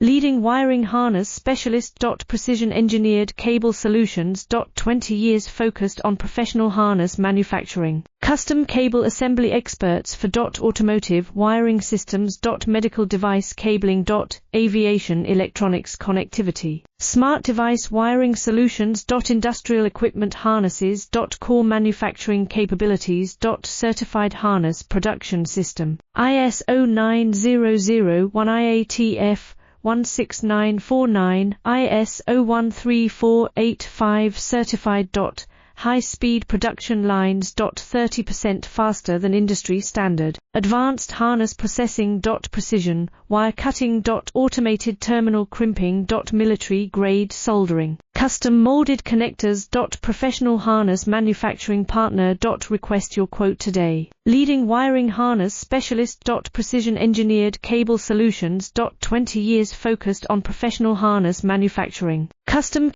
Leading wiring harness specialist. Precision engineered cable solutions. 20 years focused on professional harness manufacturing. Custom cable assembly experts for automotive wiring systems. Medical device cabling. Aviation electronics connectivity. Smart device wiring solutions. Industrial equipment harnesses. Core manufacturing capabilities. Certified harness production system. ISO9001 IATF 16949, ISO13485 Certified. High-speed production lines. 30% faster than industry standard. Advanced harness processing. Precision wire cutting. Automated terminal crimping. Military-grade soldering. Custom molded connectors. Professional harness manufacturing partner. Request your quote today. Leading wiring harness specialist. Precision engineered cable solutions. 20 years focused on professional harness manufacturing. Custom